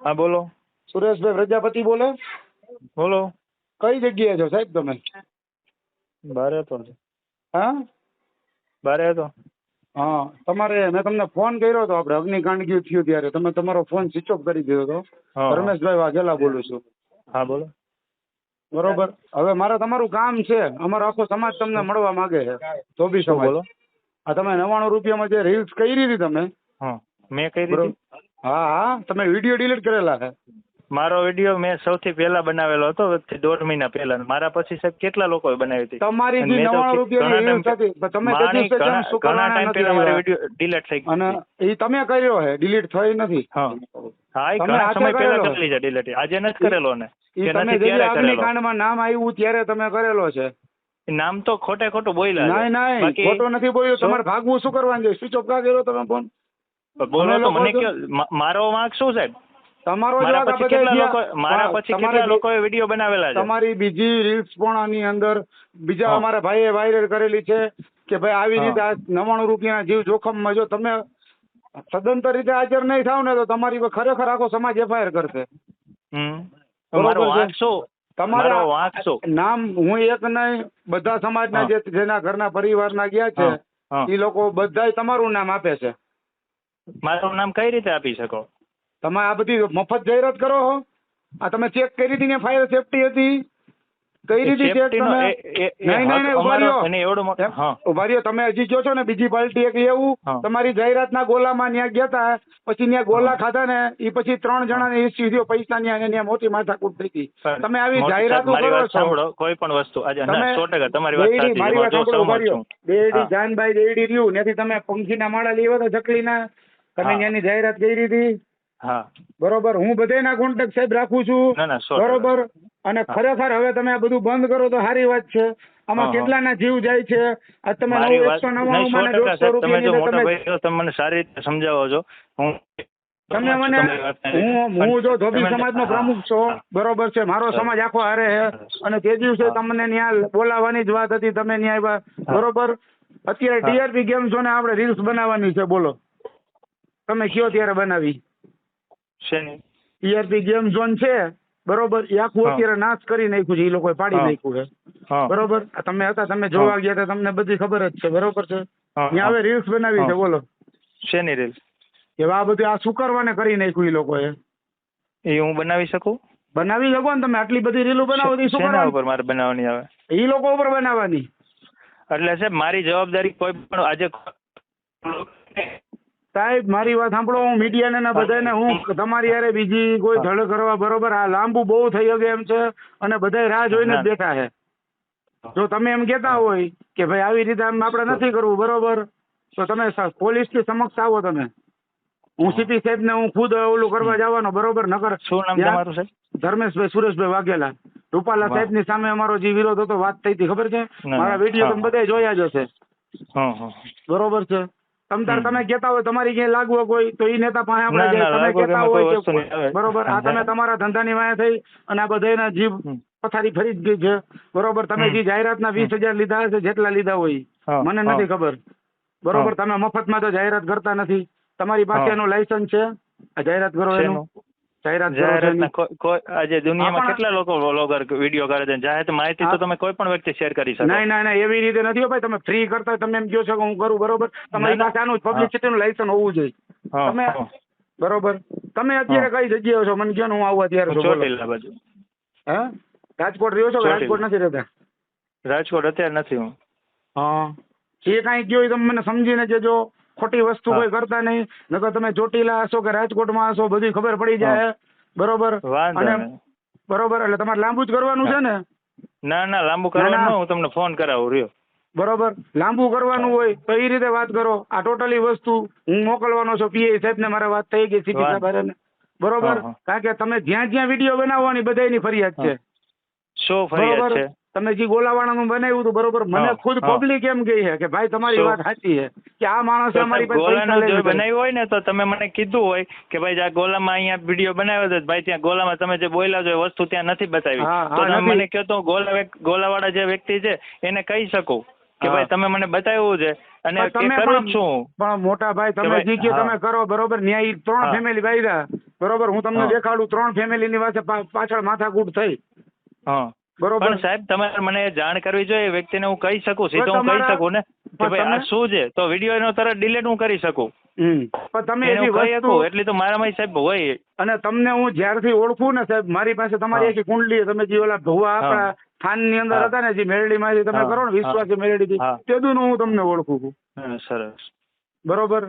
હા બોલો. સુરેશભાઈ પ્રજાપતિ બોલે? બોલો. કઈ જગ્યાએ છો સાહેબ તમે? બારે હતો. હા બારે હતો. હા, તમારે મેં તમને ફોન કર્યો હતો, આપણે અગ્નિકાંડ થયું ત્યારે તમે તમારો ફોન સ્વિચ ઓફ કરી દીધો હતો. હા હા. રમેશભાઈ વાઘેલા બોલું છું. હા બોલો. બરોબર, હવે મારે તમારું કામ છે, અમારો આખો સમાજ તમને મળવા માંગે છે, ધોબી શું સમાજ. બોલો? આ તમે 99 રૂપિયામાં જે રીલ્સ કરી હતી તમે, હા મેં કરી બરોબર? હતી. હા હા, તમે વિડીયો ડિલીટ કરેલા છે. મારો વિડીયો મેં સૌથી પહેલા બનાવેલો હતો, 1.5 મહિના પહેલા. મારા પછી સાહેબ કેટલા લોકોએ બનાવી હતી. તમારી અને જે મેં તો 99 રૂપિયાની ઘણા રીલ્સ હતી, પણ તમે તે દિવસે કેમ ઘણા શુક્રવારે ટાઈમ નથી પહેલા મારી આવ્યા? વિડીયો ડિલીટ થઈ ગઈ અને હતી. એ તમે કર્યો છે, ડિલીટ થઈ નથી. હા હા, એ તમે ઘણા હાથે સમય પહેલા કરેલો કરેલી છે ડિલીટ. આજે નથી કરેલો ને, એ કે તમે નથી જે ત્યારે કરેલો. અગ્નિકાંડમાં નામ આવ્યું ત્યારે તમે કરેલો છે. નામ તો ખોટે ખોટું બોલ્યા છે. નહીં, બાકી ખોટો નથી બોલ્યો. શું? તમારે ભાગવું શું કરવાનું છે? સ્વિચ ઓફ કા કર્યો તમે ફોન? બોલો અમે તો લોકો મને છો, કયો, મારો વાંક શું સાહેબ? તમારો જ મારા વાંક. આ પછી બધે કેટલા લોકો, જ્યાં મારા પછી કેટલા લોકોએ વિડીયો બનાવેલા છે. તમારી બીજી રીલ્સ પણ આની અંદર બીજા હા અમારા ભાઈએ વાયરલ કરેલી છે કે ભાઈ આવી હા રીતે આ 99 રૂપિયાના જીવ જોખમમાં જો તમે સદંતર રીતે હાજર નહીં થાવ ને તો તમારી પર ખરેખર આખો સમાજ FIR કરશે. તો મારો બરોબર છે? વાંક શું? તમારે મારો વાંક શું? નામ હું એક નહીં, બધા સમાજના હા જેના ઘરના પરિવારના ગયા છે હા હા. એ લોકો બધાય તમારું નામ આપે છે. મારું નામ કઈ રીતે આપી શકો? તમે આ બધી મફત જાહેરાત કરો છો. આ તમે ચેક કરી હતી ને ફાયર સેફટી હતી? કઈ રીતે ચેક સેફટી નો તમે? એ નહીં હક ઉભા અમારો રહ્યો. અને એવડો મોટો. હા ઉભા રહ્યો, તમે હજી કહો છો ને બીજી પાર્ટી એક એવું હા તમારી જાહેરાતના ગોલામાં ત્યાં ગયા હતા, પછી ત્યાં ગોલા હા ખાધા ને એ પછી 3 હા. જણાને ઇસ્યુ થયો પૈસાની અને ત્યાં મોટી માથાકૂટ થઈ હતી. પણ તમે આવી મોટી સાહેબ જાહેરાતો મારી કરો વાત છો. સાંભળો. કોઈ પણ વસ્તુ આજે તમે 100% તમારી વાત બેયડી, સાચી છે, મારી એમાં વાત જો સાંભળો, ઉભા સહમત રહ્યો. છું. બેયડી હા જાનભાઈ બેયડી રહ્યું ત્યાંથી તમે પંખીના માળા લઈ આવ્યા હતા ચકલીના, તમે હા ત્યાંની જાહેરાત કરી હતી. હા. બરોબર, હું બધાના કોન્ટેક્ટ સાહેબ રાખું છું. ના ના 100%. બરોબર, અને હા ખરેખર હવે તમે આ બધું બંધ કરો તો સારી વાત છે. આમાં હા હા. કેટલાના જીવ જાય છે. આ તમે મારી વાત નહીં 199 માં ને 100% 150 સાહેબ. તમે રૂપિયાની જો અંદર મોટા તમે ભાઈ છો, તમે મને સારી રીતે સમજાવો છો. હું તમે સહમત છું મને તમારી વાતને લીધે. હું જો ધોબી તમે સમાજનો હા પ્રમુખ છો, હા બરોબર છે, મારો સરસ સમાજ આખો હારે છે, સરસ. અને તે દિવસે હા તમને ત્યાં બોલાવવાની જ વાત હતી, તમે ત્યાં આવ્યા. હા બરોબર, અત્યારે હા. TRP ગેમ ઝોને આપણે રીલ્સ બનાવવાની છે, બોલો તમે કયો ત્યારે બનાવી? શેની? TRP ગેમ ઝોન છે, બરોબર, એ આખું હા અત્યારે નાશ કરી નાખ્યું છે, એ લોકોએ પાડી હા નાખ્યું છે. હા બરોબર, આ તમે હતા, તમે હા જોવા ગયા હતા, તમને બધી ખબર જ છે. બરોબર છે, હા ત્યાં હા હવે રીલ્સ બનાવી હા. છે, બોલો શેની રીલ? કે આ બધું આ શુકરવાને કરી નાખ્યું એ લોકોએ. એ હું બનાવી શકું? બનાવી શકો ને તમે, આટલી બધી રીલો બનાવો તો શું શેના કરવાનું? ઉપર મારે બનાવવાની આવે? એ લોકો ઉપર બનાવવાની. એટલે સાહેબ મારી જવાબદારી કોઈ પણ આજે સાહેબ મારી વાત સાંભળો, હું મીડિયાને ને બધાને હું તમારી યારે બીજી કોઈ ધડ કરવા, બરોબર, આ લાંબુ બહુ થઈ શકે એમ છે, અને બધા રાહ જોઈને જ ના બેઠા છે. જો તમે એમ કહેતા હોય કે ભાઈ આવી રીતે આમ આપણે નથી કરવું, બરોબર, તો તમે પોલીસની સમક્ષ આવો. તમે હું સીપી સાહેબને હું ખુદ ઓલું કરવા જવાનો, બરોબર, નકર શું નામ ત્યાં તમારું સાહેબ? ધર્મેશભાઈ સુરેશભાઈ વાઘેલા. રૂપાલા વાહ. સાહેબની સામે અમારો જે વિરોધ હતો, વાત થઈ હતી, ખબર છે? ના ના મારા વિડીયો હા તમે હા બધા જોયા જ હશે. હા હા. બરોબર છે. તમે હમ. કહેતા હોય તમારી ક્યાંય લાગવગ હોય તો એ નેતા પાસે આપણે ના જાય. ના તમે લાગો કે કહેતા એમાં હોય કોઈ કે વસ્તુ નહીં આવે. બરોબર, આ તમે તમારા ધંધાની વાયા થઈ અને આ બધાના જીવ હમ. પથારી ફરી જ ગઈ છે. બરોબર, તમે હમ. જે જાહેરાતના હમ. 20,000 લીધા હશે, જેટલા લીધા હોય હા મને હા નથી ખબર. હા બરોબર, તમે મફતમાં તો જાહેરાત કરતા નથી. તમારી પાસે હા. એનું લાયસન્સ છે આ જાહેરાત કરો એનું? શેનું? જાહેરાત કરો છો એની? જાહેરાતના કોઈ આજે હા દુનિયામાં પણ કેટલા લોકો વ્લોગર વિડીયો કરે છે. જાહેર માહિતી તો તમે કોઈ પણ વ્યક્તિ શેર કરી શકો. નહીં નહીં નહીં, એવી રીતે નથી હો ભાઈ. તમે ફ્રી કરતા તમે એમ કહો છો કે હું કરું, બરોબર, ના તમારી ના પાસે આનું હા પબ્લિસિટીનું લાયસન્સ હોવું જોઈએ. હા તમે હા બરોબર, તમે હા. અત્યારે કઈ જગ્યાએ છો મને કહો ને, હું આવું અત્યારે હું છું, બોલો. ચોટીલા બાજુ. હે? રાજકોટ રહ્યો છો કે રાજકોટ ચોટીલા. નથી રહેતા? રાજકોટ અત્યારે નથી હું. હા, જે કાંઈ કહો એ તમે મને સમજીને કહેજો. ખોટી વસ્તુ હા કોઈ કરતા નહીં, નકર તમે ચોટીલા હશો કે રાજકોટમાં હશો બધી ખબર પડી હા જાય. બરોબર, વાંધો અને નહીં. બરોબર, એટલે તમારે લાંબુ જ કરવાનું હા છે ને? ના ના લાંબુ ના કરવાનું ના, ન, હું તમને ફોન કરાવું રહ્યો. બરોબર, લાંબુ કરવાનું હોય તો એ રીતે વાત કરો. આ ટોટલી વસ્તુ હું મોકલવાનો છું PI સાહેબને, મારે વાત થઈ ગઈ સીપી વાંધો. સાહેબ ને. બરોબર, હા હા કારણ કે તમે જ્યાં જ્યાં વિડીયો બનાવવાની બધાની ફરિયાદ હા. છે. શું ફરિયાદ બરોબર, છે? તમે જે ગોલાવાળાનું બનાવ્યું હતું, બરોબર, મને હા ખુદ હા. પબ્લિક એમ કહે છે કે ભાઈ તમારી શું? વાત સાચી છે કે આ માણસે તો અમારી સાહેબ પાસે પૈસા ગોલાનું જો લઈને કરે. બનાવ્યું હોય ને તો તમે મને કીધું હોય કે ભાઈ આ ગોલામાં અહીંયા વિડીયો બનાવ્યો હતો, ભાઈ ત્યાં ગોલામાં તમે જે બોલ્યા છો એ વસ્તુ ત્યાં નથી બતાવી, હા તો હા તમે નથી. મને કહો તો ગોલાવાળા જે વ્યક્તિ છે એને કહી શકું. કે ભાઈ તમે મને બતાવ્યું છે અને પણ તમે કરું પણ જ છું. પણ મોટા ભાઈ કે તમે ભાઈ, જી કે હા. તમે કરો બરોબર ન્યાય 3 હા. ફેમિલી બાયરા બરોબર હું તમને હા. દેખાડું 3 ફેમિલીની વાસે પાછળ માથાકૂટ થઈ હા બરોબર. પણ સાહેબ તમારે મને જાણ કરવી જોઈએ, વ્યક્તિને હું કહી શકું, સીધો હું કહી તમારા- શકું ને કે પણ ભાઈ આ તમે- શું છે, તો વિડીયો એનો તરત ડિલીટ હું કરી શકું. પણ તમે એને એવી હું કહી વસ્તુ શકું એટલી તો મારામાં સાહેબ હોય. અને તમને હું જ્યારથી ઓળખું ને સાહેબ મારી પાસે તમારી હા. આખી કુંડલી તમે જે ઓલા ભવા હા. આપણા સ્થાનની અંદર હા. હતા ને જે મેરડીમાંથી તમે હા. કરો ને વિશ્વાસી હા. મેરડીથી હા. તેદું હું તમને ઓળખું છું સરસ. બરોબર.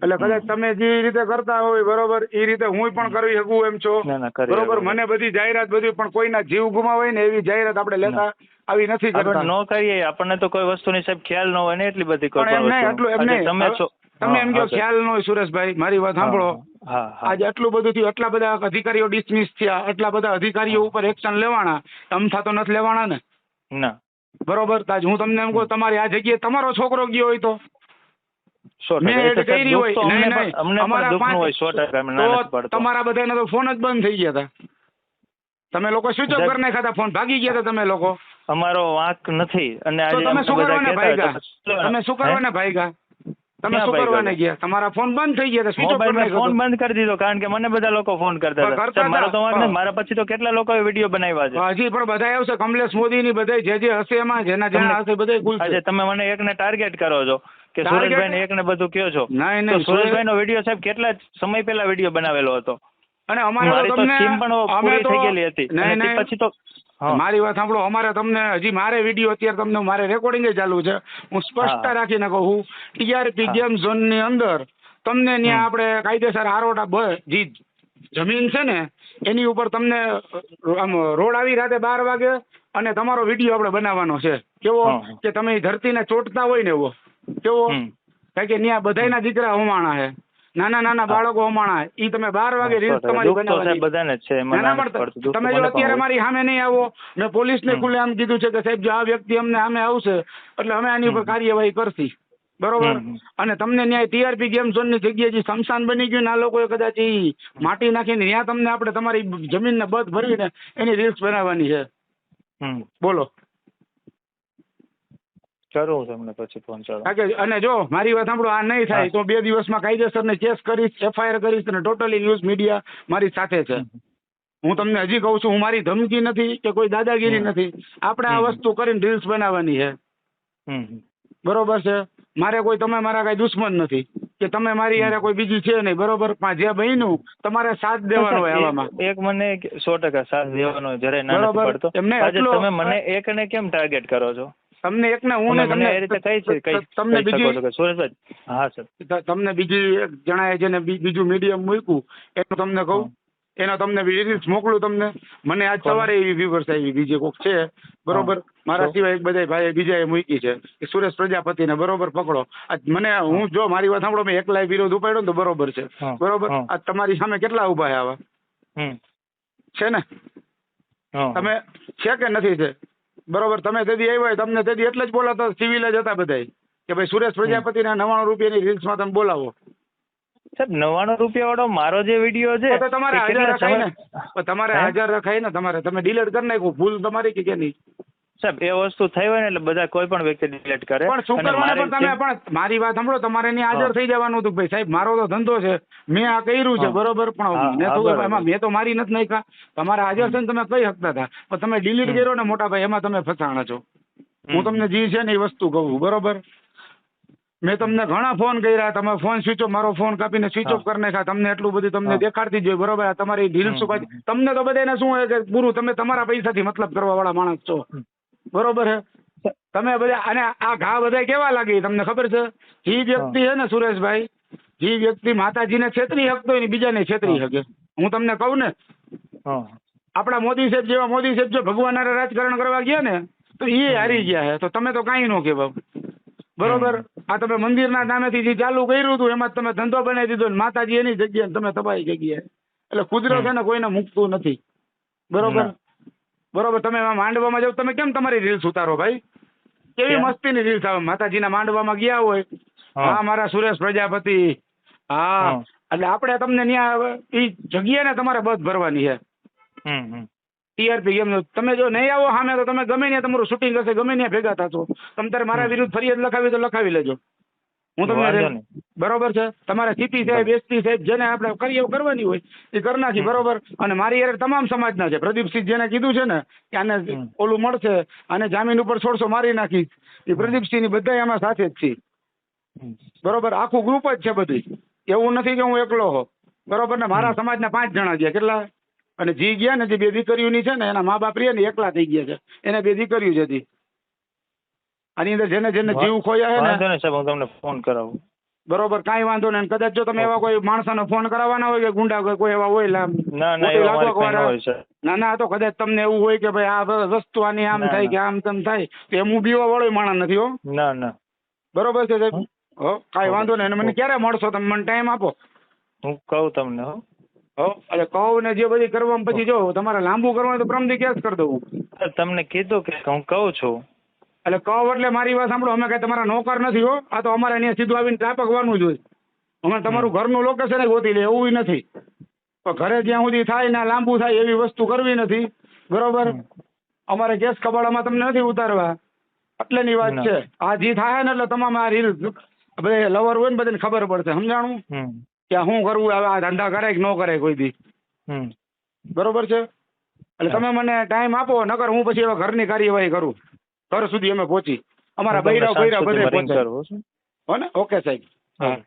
એટલે કદાચ તમે જે રીતે કરતા હોય બરોબર એ રીતે હું પણ કરી શકું એમ છો ના ના કરી બરોબર. શકો. મને બધી જાહેરાત બધી પણ કોઈના જીવ ગુમાવાય ને એવી જાહેરાત આપણે લેતા આવી નથી કરતા. આપણે ન કરીએ, આપણને તો કોઈ વસ્તુની સાહેબ ખ્યાલ ન હોય ને એટલી બધી કોઈ પણ એમ પણ નહીં વસ્તુનો. એટલું એમ આજે નહીં તમે છો. તમે હા, એમ હા, કહો ખ્યાલ ન હોય સુરેશભાઈ મારી વાત સાંભળો. હા, હા. આજે આટલું બધું થયું, આટલા બધા અધિકારીઓ ડિસમિસ થયા, આટલા બધા અધિકારીઓ ઉપર એક્શન લેવાના, તમથા તો નથી લેવાના ને ના બરોબર. તાજ હું તમને એમ કહું તમારી આ જગ્યાએ તમારો છોકરો ગયો હોય તો 100%. મેં એ એડ તો સાહેબ કરી દુઃખ હોય તો અમને નહીં પણ નહીં અમને પણ અમારા દુઃખનું હોય 100%. અમે ના નથી તો પાડતો. તમારા બધાના તો ફોન જ બંધ થઈ ગયા હતા. તમે લોકો સ્વિચ ઓફ સાહેબ, કરી નાખ્યા હતા, ફોન ભાગી ગયા હતા તમે લોકો. અમારો વાંક નથી. અને તો આજે તમે અમને શું બધા કરવાને કહેતા હોય ભાગ્યા? તમે શું કરવાને ભાગ્યા? તમે ક્યાં શું ભાગ્યા કરવાને હતા? ગયા? તમારા ફોન બંધ થઈ ગયા હતા, સ્વિચ ઓફ કરી મોબાઈલ મેં નાખ્યો ફોન હતો. બંધ કરી દીધો કારણ કે મને બધા લોકો ફોન કરતા પણ હતા. કરતા સાહેબ, મારો તો વાંક હતા. નથી. મારા પછી તો કેટલા લોકોએ વિડીયો બનાવ્યા છે. હજી પણ બધા આવશે કમલેશ મોદી ની બધા જે હશે એમાં જેના જ્યાં હશે બધા ખુલશે. આજે તમે મને એકને ટાર્ગેટ કરો છો કે Target? સુરેશભાઈ ને એકને બધું કહો છો. નહીં, તો નહીં, સુરેશભાઈ નો વિડીયો સાહેબ કેટલા સમય પહેલા વિડીયો બનાવેલો હતો. અને અમારે મારી તો તો તમને સ્કીમ પણ અમે પૂરી તો થઈ ગયેલી હતી. અને નહીં તે નહીં પછી તો હા. મારી વાત સાંભળો. અમારે તમને હજી મારે વિડીયો અત્યારે તમને મારે રેકોર્ડિંગ ચાલુ છે. હું સ્પષ્ટતા હા. રાખીને કહું ટીઆરપી હા. ગેમ ઝોન ની અંદર તમને ત્યાં આપણે કાયદેસર આરોટા જે જમીન છે ને એની ઉપર તમને આમ રોડ આવી રાતે 12 વાગે અને તમારો વિડીયો આપણે બનાવવાનો છે. કેવો હા. કે તમે ઈ ધરતીને ચોટતા હોય ને એવો કેવો. કારણ કે ત્યાં બધાયના દીકરા હોમાણા છે, નાના નાના બાળકો હોમાણા ઈ તમે 12 વાગે રીલ્સ તમારી દુઃખ તો સાહેબ બનાવવાની. બધાને જ છે. એમાં ના ના ના નથી પડતું. પણ દુઃખ તો તમે જો મને પણ અત્યારે હોય. મારી સામે નહીં આવો મેં પોલીસને ખુલ્લે આમ કીધું છે કે સાહેબ જો આ વ્યક્તિ અમને સામે આવશે એટલે અમે આની ઉપર કાર્યવાહી કરશી બરોબર. અને તમને ન્યાય ટીઆરપી ગેમ ઝોન ની જગ્યાએ જે સ્મશાન બની ગયું ને આ લોકોએ કદાચ ઈ માટી નાખીને ત્યાં તમને આપણે તમારી જમીનને બધ ભરીને એની રીલ્સ બનાવવાની છે. બોલો. કરું તમને પછી ફોન. ચાલો. કારણ કે અને જો મારી વાત સાંભળો આ નહીં થાય તો 2 દિવસમાં કાયદેસરને કેસ કરીશ, FIR કરીશ અને ટોટલી ન્યૂઝ મીડિયા મારી સાથે છે. હું તમને હજી કહું છું હું મારી ધમકી નથી કે કોઈ દાદાગીરી નથી. આપણે આ વસ્તુ કરીને રીલ્સ બનાવવાની છે બરોબર છે. મારે કોઈ તમે મારા કઈ દુશ્મન નથી કે તમે મારી યારે કોઈ બીજી છે નહીં બરોબર. પણ જે બન્યું તમારે સાથ દેવાનો હોય આવામાં. એક મને 100% સાથ દેવાનો જરાય ના નથી બરોબર. પડતો. એમને આજે એટલો તમે મને એકને કેમ ટાર્ગેટ કરો છો? તમને એકને હું તમે ને મને એ રીતે તમને કહી શકો છો કે સુરેશભાઈ. હા સર. તમને બીજી એક જણાએ જેને બીજું મીડિયમ મૂક્યું એનું તમને કહું એનો તમને રીલ્સ મોકલું તમને. મને આજ સવારે એવી વ્યુઅર્સ આવી બીજી કોક છે બરોબર. મારા સિવાય એક બધા ભાઈ બીજાએ મૂકી છે કે સુરેશ પ્રજાપતિને બરોબર પકડો. મને હું જો મારી વાત સાંભળો મેં એકલાય વિરોધ ઉપાડ્યો ને તો બરોબર છે બરોબર. આ તમારી સામે કેટલા ઉભા છે આવા છે ને તમે છે કે નથી છે બરોબર. તમે તેથી આવ્યા હોય તમને તેથી એટલે જ બોલાતો સિવિલ જ હતા બધા કે ભાઈ સુરેશ પ્રજાપતિના 99 રૂપિયાની રીલ્સમાં તમે બોલાવો. સાહેબ 99 રૂપિયા વાળો મારો જે વિડીયો છે તો તમારે હાજર રખાય ને. તમારે હાજર રખાય ને. તમે ડિલીટ કરી નાખ્યું ભૂલ તમારી કે નહીં સાહેબ? એ વસ્તુ થઈ હોય ને એટલે બધા કોઈ પણ વ્યક્તિ ડિલીટ કરે. પણ શું કરવાને પણ તમે પણ મારી વાત સાંભળો તમારે એની હાજર થઈ જવાનું હતું ભાઈ સાહેબ મારો તો ધંધો છે મેં આ કર્યું છે બરોબર. પણ મેં તો મારી નથી નાખ્યા. તમારે હાજર છે ને તમે કહી શકતા હતા પણ તમે ડિલીટ કર્યો ને મોટા ભાઈ એમાં તમે ફસાણા છો. હું તમને જે છે ને એ વસ્તુ કહું બરોબર. મેં તમને ઘણા ફોન કર્યા તમે ફોન સ્વિચ ઓફ મારો ફોન કાપીને સ્વિચ ઓફ કરી નાખ્યા. તમને એટલું બધું તમને દેખાડતી જ હોય બરોબર. તમારી ઢીલ શું તમને તો બધાને શું હોય કે પૂરું તમે તમારા પૈસાથી મતલબ કરવા વાળા માણસ છો બરોબર છે. તમે બધા અને આ ઘા બધા કેવા લાગે તમને ખબર છે? જે વ્યક્તિ છે ને સુરેશભાઈ જે વ્યક્તિ માતાજીને છેતરી શકતો હોય ને બીજાને છેતરી શકે. હું તમને કહું ને આપણા મોદી સાહેબ જેવા મોદી સાહેબ જો ભગવાન હારે રાજકારણ કરવા ગયા ને તો એ હારી ગયા છે. તો તમે તો કાંઈ ન કહેવાય બરોબર. આ તમે મંદિરના નામેથી જે ચાલુ કર્યું હતું એમાં તમે ધંધો બનાવી દીધો ને માતાજી એની જગ્યાએ તમે તબાહી જગ્યાએ. એટલે કુદરત છે ને કોઈને મૂકતું નથી બરોબર. બરોબર. તમે માંડવામાં જાવ તમે કેમ તમારી રીલ્સ ઉતારો ભાઈ? કેવી મસ્તીની રીલ્સ આવે. માતાજીના માંડવામાં ગયા હોય હા મારા સુરેશ પ્રજાપતિ હા એટલે આપણે તમને ત્યાં એ જગ્યાને તમારે બધ ભરવાની છે ટીઆરપી કેમ તમે જો નહીં આવો સામે તો તમે ગમે ત્યાં તમારું શૂટિંગ હશે ગમે ત્યાં ભેગા થશો. તમે તારે મારા વિરુદ્ધ ફરિયાદ લખાવી તો લખાવી લેજો. હું વાંધો તમને નહીં. બરોબર છે. તમારે સીપી સાહેબ એસપી સાહેબ જેને આપણે કરીએ કરવાની હોય એ કરી નાખી બરોબર. અને મારી યાર તમામ સમાજના છે. પ્રદીપસિંહ જેને કીધું છે ને કે આને ઓલું મળશે આને જામીન ઉપર છોડશો મારી નાખી એ પ્રદીપસિંહ ની બધા આમાં સાથે જ છે બરોબર. આખું ગ્રુપ જ છે બધું. એવું નથી કે હું એકલો હો બરોબર ને. મારા સમાજના 5 જણા ગયા કેટલા અને જી ગયા ને જે 2 દીકરીઓની છે ને એના મા બાપ રહ્યા ને એકલા થઈ ગયા છે. એને 2 દીકરીઓ જ હતી. આની અંદર જેને જેને જીવ ખોયા છે વાંધો ને નહીં સાહેબ, હું તમને ફોન કરાવું. બરોબર કાંઈ વાંધો નહીં. કદાચ જો તમે એવા કોઈ માણસોને ફોન કરાવવાના હોય કે ગુંડા કોઈ એવા હોય ના ના, મોટી એવા મારી લાગવગ પાસે ન વાળા. હોય સર. ના ના તો કદાચ તમને એવું હોય કે ભાઈ આ વસ્તુ આની આમ થાય કે આમ તેમ થાય તો એમ હું બીવા વાળો માણસ નથી હો. ના ના, બરોબર છે સાહેબ. હો કાંઈ વાંધો નહીં. અને મને ક્યારે મળશો તમે મને ટાઈમ આપો. હું કહું તમને. હો હો એટલે કહું ને જે બધી કરવામાં પછી જો તમારે લાંબુ કરવાનું તો પ્રમદી કેસ કરી દઉં. સર, તમને કીધું કે હું કહું છું. એટલે કહું એટલે મારી વાત સાંભળો અમે કઈ તમારા નોકર નથી હો. આ તો અમારે અહીંયા સીધું આવીને ટાપકવાનું જ હોય. અમે તમારું ઘરનું લોકેશન ગોતી લે એવું નથી. તો ઘરે જ્યાં સુધી થાય ને લાંબુ થાય એવી વસ્તુ કરવી નથી બરોબર. અમારે કેસ કબાડામાં તમને નથી ઉતારવા એટલેની વાત છે. આ જે થાય ને એટલે તમામ આ રીલ બધા લવર હોય ને બધાને ખબર પડશે સમજાણું કે શું કરવું હવે આ ધંધા કરે કે ન કરે કોઈ દી. બરોબર છે. એટલે તમે મને ટાઈમ આપો નકર હું પછી એવા ઘરની કાર્યવાહી કરું. ઘર સુધી અમે પહોંચી અમારા બૈરા બૈરા બધે પહોંચે હો ને. ઓકે સાહેબ. હા.